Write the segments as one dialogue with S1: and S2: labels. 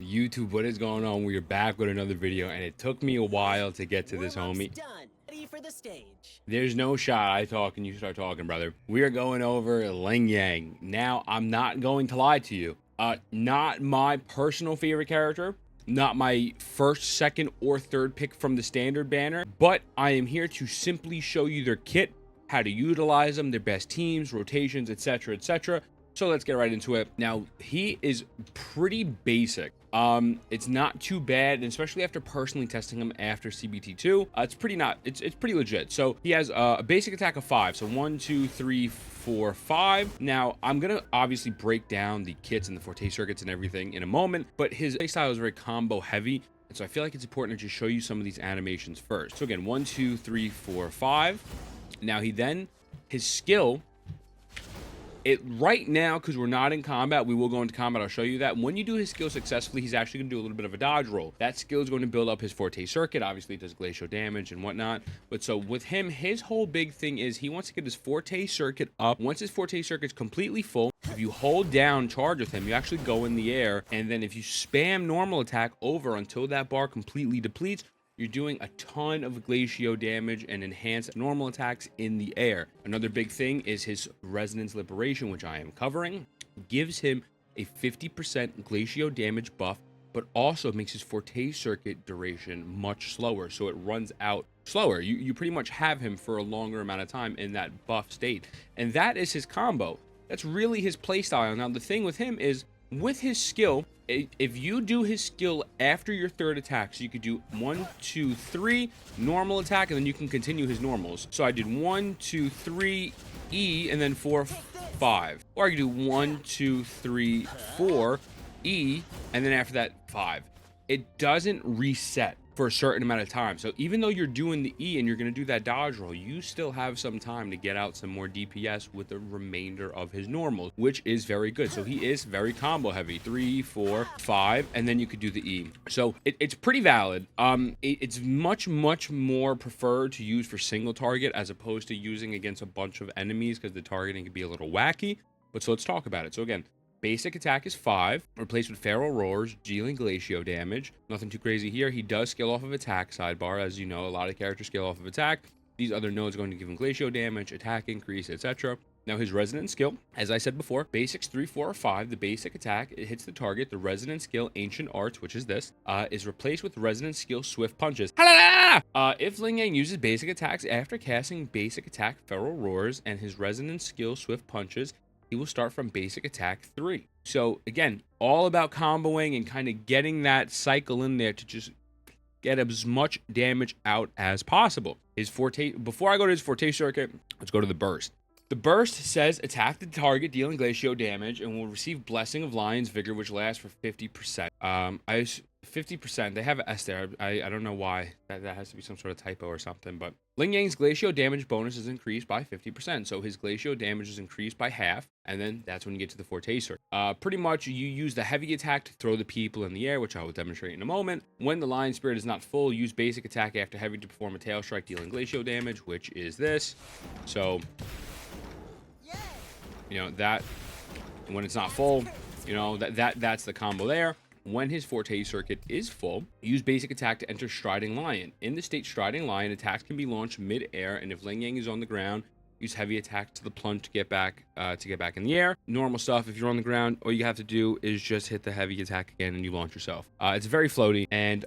S1: YouTube, what is going on? We are back with another video, and it took me a while to get to this, homie.
S2: Done. Ready for the stage.
S1: There's no shot I talk and you start talking, brother. We are going over Lingyang. Now, I'm not going to lie to you. Not my personal favorite character. Not my first, second, or third pick from the standard banner. But I am here to simply show you their kit, how to utilize them, their best teams, rotations, etc., etc. So let's get right into it. Now, he is pretty basic. It's not too bad, and especially after personally testing him after CBT2, it's pretty legit. So he has a basic attack of 5. So 1, 2, 3, 4, 5. Now, I'm gonna obviously break down the kits and the forte circuits and everything in a moment, but his playstyle is very combo heavy. And so I feel like it's important to just show you some of these animations first. So again, 1, 2, 3, 4, 5. Now his skill, right now, because we're not in combat, we will go into combat, I'll show you that. When you do his skill successfully, he's actually going to do a little bit of a dodge roll. That skill is going to build up his forte circuit. Obviously, it does glacial damage and whatnot. But so with him, his whole big thing is he wants to get his forte circuit up. Once his forte circuit's completely full, if you hold down charge with him, you actually go in the air. And then if you spam normal attack over until that bar completely depletes, you're doing a ton of glacial damage and enhanced normal attacks in the air. Another big thing is his resonance liberation, which I am covering, gives him a 50% glacial damage buff, but also makes his forte circuit duration much slower, so it runs out slower. You pretty much have him for a longer amount of time in that buff state, and that is his combo. That's really his playstyle. Now the thing with him is, with his skill, if you do his skill after your third attack, so you could do 1, 2, 3 normal attack, and then you can continue his normals. So I did 1, 2, 3 E, and then 4, 5. Or I could do 1, 2, 3, 4 E, and then after that 5. It doesn't reset for a certain amount of time. So even though you're doing the E and you're going to do that dodge roll, you still have some time to get out some more DPS with the remainder of his normals, which is very good. So he is very combo heavy. 3, 4, 5, and then you could do the E. So it's pretty valid. It's much more preferred to use for single target as opposed to using against a bunch of enemies, because the targeting can be a little wacky. But so let's talk about it. So again, basic attack is 5, replaced with feral roars, dealing glacial damage. Nothing too crazy here. He does scale off of attack sidebar. As you know, a lot of characters scale off of attack. These other nodes are going to give him glacial damage, attack increase, etc. Now his resonant skill, as I said before, basics 3, 4, or 5. The basic attack, it hits the target. The resonant skill, ancient arts, which is this, is replaced with resonant skill, swift punches. If Lingyang uses basic attacks after casting basic attack, feral roars, and his resonant skill, swift punches, he will start from basic attack 3. So again, all about comboing and kind of getting that cycle in there to just get as much damage out as possible. His forte, before I go to his forte circuit, let's go to the burst. The burst says attack the target, dealing glacial damage, and will receive Blessing of Lion's Vigor, which lasts for 50%. 50%. They have an S there. I don't know why. That has to be some sort of typo or something. But Lingyang's glacial damage bonus is increased by 50%. So his glacial damage is increased by half. And then that's when you get to the forte circuit. Pretty much you use the heavy attack to throw the people in the air, which I will demonstrate in a moment. When the Lion Spirit is not full, use basic attack after heavy to perform a tail strike, dealing glacial damage, which is this. So, you know, that when it's not full, you know, that's the combo there. When his forte circuit is full, use basic attack to enter Striding Lion. In the state Striding Lion, attacks can be launched mid-air, and if Lingyang is on the ground, use heavy attack to the plunge to get back in the air. Normal stuff, if you're on the ground, all you have to do is just hit the heavy attack again and you launch yourself. It's very floaty and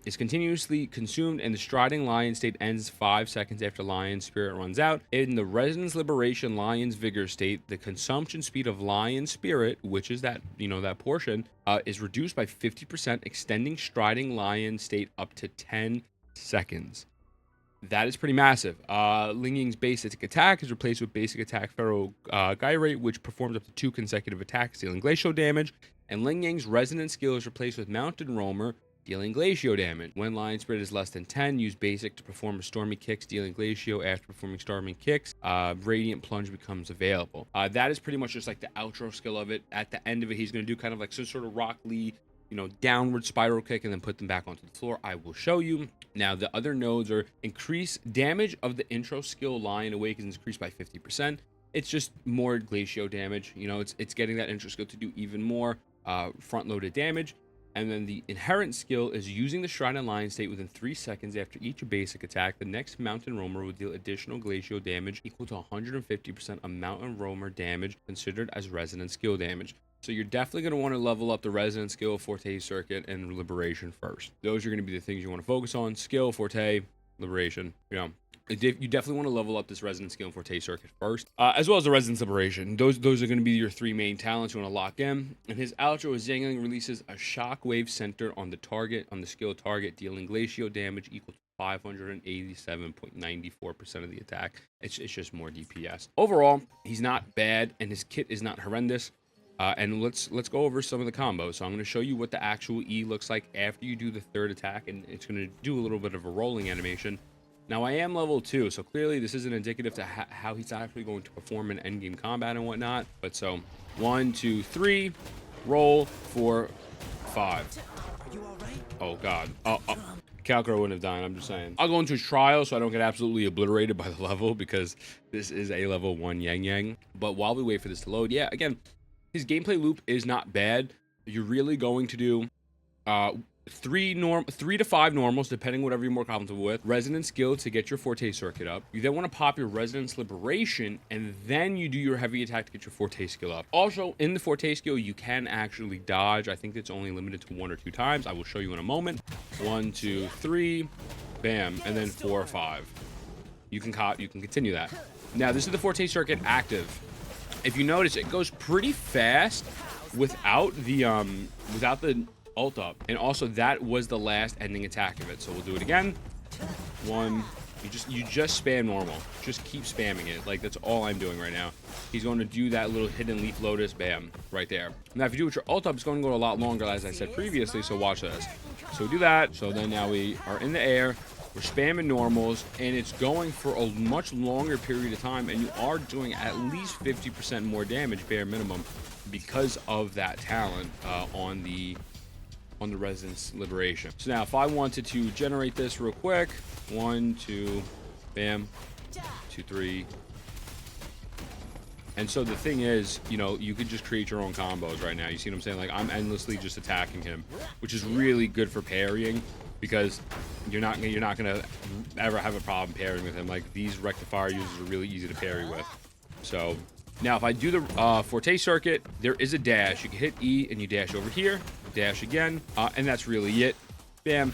S1: is continuously consumed, and the Striding Lion state ends 5 seconds after Lion Spirit runs out. In the Resonance Liberation Lion's Vigor state, the consumption speed of Lion Spirit, which is that, you know, that portion, is reduced by 50%, extending Striding Lion state up to 10 seconds. That is pretty massive. Lingyang's basic attack is replaced with basic attack feral gyrate, which performs up to 2 consecutive attacks, dealing glacial damage. And Lingyang's resonant skill is replaced with mounted roamer, dealing glacial damage. When Lion Spirit is less than 10, use basic to perform stormy kicks, dealing glacial. After performing stormy kicks, radiant plunge becomes available. That is pretty much just like the outro skill of it. At the end of it, he's going to do kind of like some sort of Rock Lee, you know, downward spiral kick and then put them back onto the floor. I will show you. Now, the other nodes are increase damage of the intro skill Lion Awakens increased by 50%. It's just more glacial damage. You know, it's getting that intro skill to do even more front-loaded damage. And then the inherent skill is using the Shrine and Lion state within 3 seconds after each basic attack. The next Mountain Roamer will deal additional glacial damage equal to 150% of Mountain Roamer damage considered as resonant skill damage. So you're definitely going to want to level up the resonant skill, Forte Circuit, and Liberation first. Those are going to be the things you want to focus on. Skill, Forte, Liberation. You definitely want to level up this resonant skill and Forte Circuit first, as well as the resonance liberation. Those are going to be your 3 main talents you want to lock in. And his outro is Lingyang releases a shockwave center on the target, on the skill target, dealing glacial damage equal to 587.94% of the attack. It's just more DPS. Overall, he's not bad, and his kit is not horrendous. And let's go over some of the combos. So I'm going to show you what the actual E looks like after you do the 3rd attack, and it's going to do a little bit of a rolling animation. Now, I am level 2, so clearly this isn't indicative to how he's actually going to perform in endgame combat and whatnot. But so, 1, 2, 3, roll, 4, 5. Oh, God. Calcro wouldn't have died, I'm just saying. I'll go into his trial so I don't get absolutely obliterated by the level, because this is a level 1 Lingyang. But while we wait for this to load, yeah, again, his gameplay loop is not bad. You're really going to do 3 to 5 normals, depending whatever you're more comfortable with. Resonant skill to get your Forte Circuit up. You then want to pop your Resonance Liberation, and then you do your heavy attack to get your Forte skill up. Also, in the Forte skill, you can actually dodge. I think it's only limited to 1 or 2 times. I will show you in a moment. 1, 2, 3, bam, and then 4 or 5. You can continue that. Now, this is the Forte Circuit active. If you notice, it goes pretty fast without the ult up, and also that was the last ending attack of it. So we'll do it again. 1. You just spam normal. Just keep spamming it. Like, that's all I'm doing right now. He's going to do that little hidden leaf lotus, bam, right there. Now, if you do it with your ult up, it's going to go a lot longer, as I said previously. So watch this. So we do that. So then now we are in the air. We're spamming normals, and it's going for a much longer period of time, and you are doing at least 50% more damage, bare minimum, because of that talent on the Resonance Liberation. So now, if I wanted to generate this real quick, 1, 2, bam, 2, 3. And so the thing is, you could just create your own combos right now. You see what I'm saying? Like, I'm endlessly just attacking him, which is really good for parrying, because you're not gonna ever have a problem parrying with him. Like, these rectifier users are really easy to parry with. So now, if I do the Forte Circuit, there is a dash. You can hit E and you dash over here, dash again, and that's really it. Bam.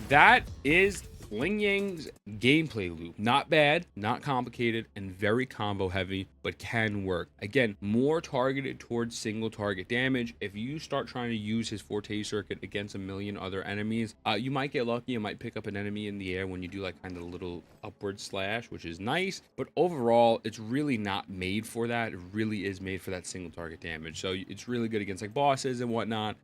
S1: That is Lingyang's gameplay loop. Not bad, not complicated, and very combo heavy, but can work. Again, more targeted towards single target damage. If you start trying to use his Forte Circuit against a million other enemies, you might get lucky. You might pick up an enemy in the air when you do like kind of a little upward slash, which is nice. But overall, it's really not made for that. It really is made for that single target damage. So it's really good against like bosses and whatnot.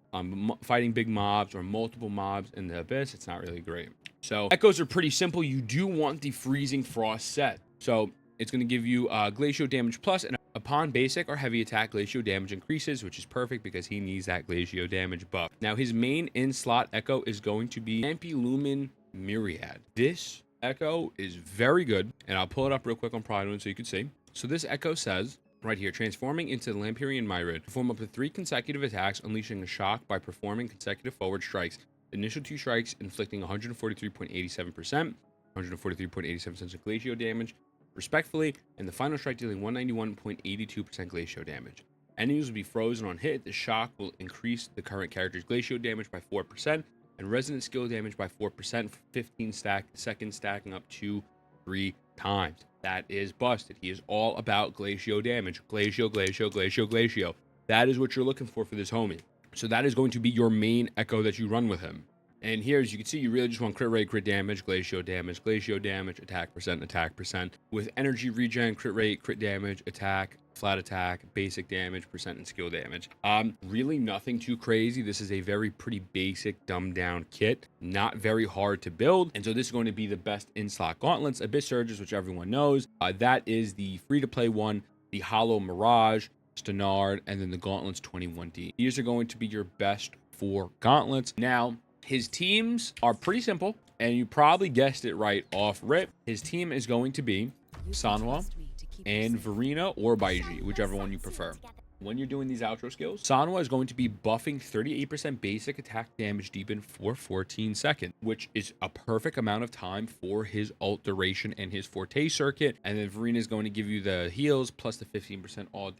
S1: Fighting big mobs or multiple mobs in the Abyss, it's not really great. So echoes are pretty simple. You do want the Freezing Frost set. So it's going to give you glacial damage plus, and upon basic or heavy attack, glacial damage increases, which is perfect because he needs that glacial damage buff. Now, his main in-slot echo is going to be Ampilumin Myriad. This echo is very good, and I'll pull it up real quick on Pride so you can see. So this echo says, right here, transforming into the Lampyrian Myriad, perform up to 3 consecutive attacks, unleashing a shock by performing consecutive forward strikes. The initial 2 strikes inflicting 143.87%, 143.87% glacial damage, respectively, and the final strike dealing 191.82% glacial damage. Enemies will be frozen on hit. The shock will increase the current character's glacial damage by 4%, and resonant skill damage by 4% for 15 seconds, stacking up to 3 times. That is busted. He is all about glacial damage. Glacial, glacial, glacial, glacial. That is what you're looking for this homie. So that is going to be your main echo that you run with him. And here, as you can see, you really just want crit rate, crit damage, glacial damage, attack percent. With energy regen, crit rate, crit damage, attack, flat attack, basic damage, percent, and skill damage. Really nothing too crazy. This is a very pretty basic, dumbed down kit. Not very hard to build. And so this is going to be the best in-slot gauntlets. Abyss Surges, which everyone knows. That is the free-to-play one, the Hollow Mirage, Stenard, and then the Gauntlets 21D. These are going to be your best 4 gauntlets. Now, his teams are pretty simple, and you probably guessed it right off rip. His team is going to be Sanwa and Verena or Baiji, whichever one you prefer. when you're doing these outro skills, Sanwa is going to be buffing 38% basic attack damage deepen for 14 seconds, which is a perfect amount of time for his ult duration and his forte circuit. And then Verena is going to give you the heals plus the 15% all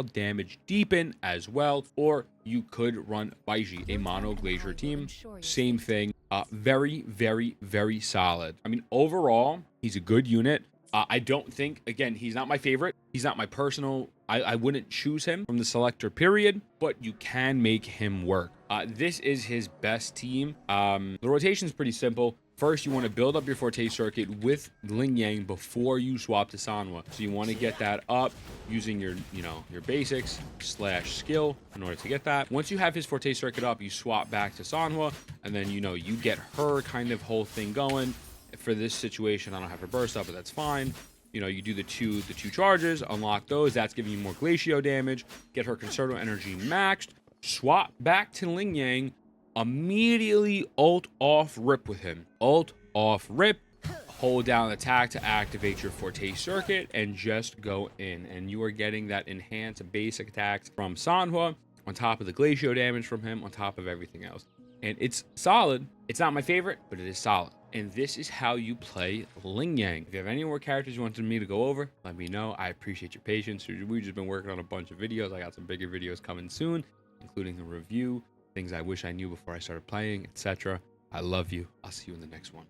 S1: damage deepen as well. Or you could run Baiji, a mono glacier team. Same thing. Very, very, very solid. I mean, overall, he's a good unit. I don't think, again, he's not my favorite. He's not my personal. I wouldn't choose him from the selector period, but you can make him work. This is his best team. The rotation is pretty simple. First, you want to build up your forte circuit with Lingyang before you swap to Sanwa. So you want to get that up using your basics / skill in order to get that. Once you have his forte circuit up, you swap back to Sanwa, and then you get her kind of whole thing going. For this situation, I don't have her burst up, but that's fine. You do the two charges, unlock those. That's giving you more glacio damage. Get her concerto energy maxed. Swap back to Lingyang. Immediately ult off rip with him. Ult off rip. Hold down attack to activate your forte circuit and just go in. And you are getting that enhanced basic attacks from Sanhua on top of the glacio damage from him, on top of everything else. And it's solid. It's not my favorite, but it is solid. And this is how you play Lingyang. If you have any more characters you wanted me to go over, let me know. I appreciate your patience. We've just been working on a bunch of videos. I got some bigger videos coming soon, including a review, things I wish I knew before I started playing, etc. I love you. I'll see you in the next one.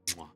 S1: Mwah.